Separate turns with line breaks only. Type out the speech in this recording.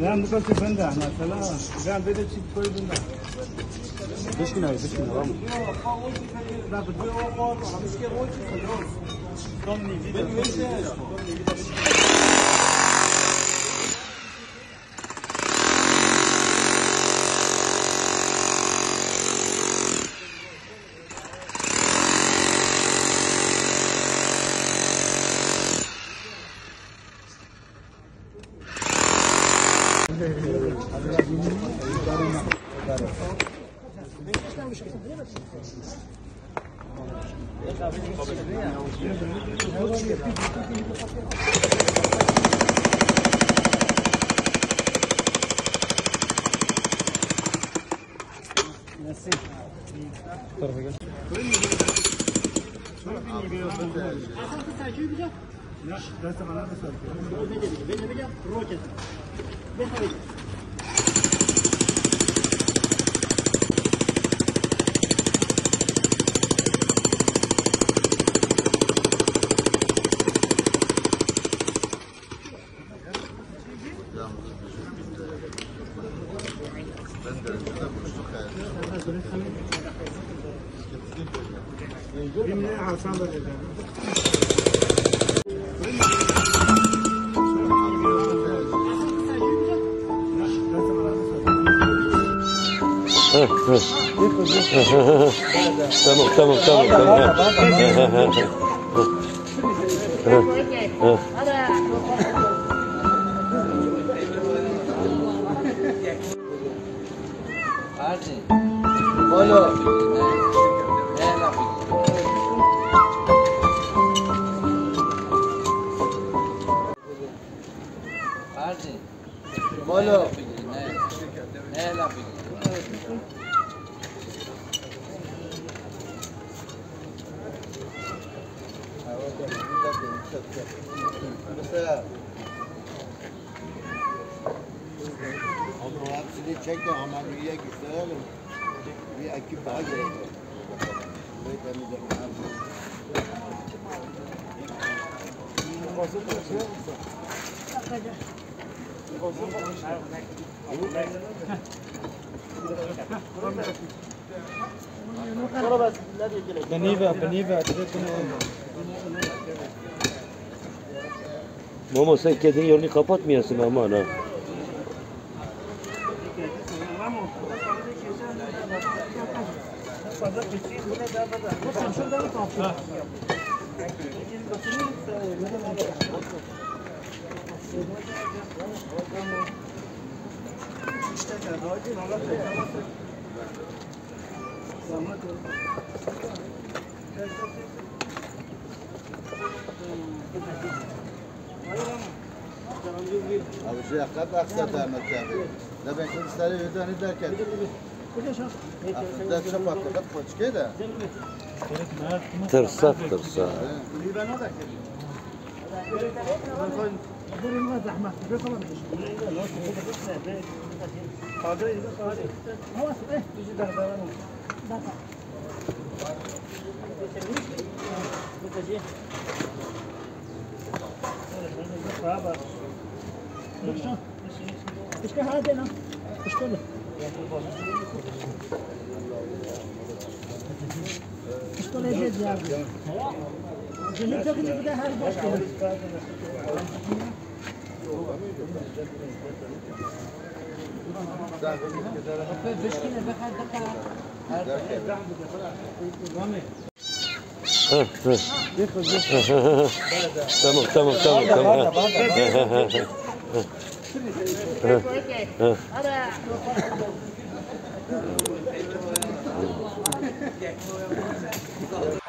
نعم بكل بنده مثلا نعم بده شيء كويس بنده بشكنا بشكنا لا بدي اوقات ومشكله روتي خلاص ضمني فيديو تمام
çekti ama niye güzel bir ekip daha geldi.
Mama sen kedinin yolunu kapatmayasın aman ha.
Abi şey yakad aksata mekâbi. Da ben şimdi istari ödeni derken. Aslında çapak kadar koçke de.
Tırsak.
İşte hadi lan. İşte bu. İşte lezzetli ya. Şimdi takılı bir de her boş gelir.
Tamam.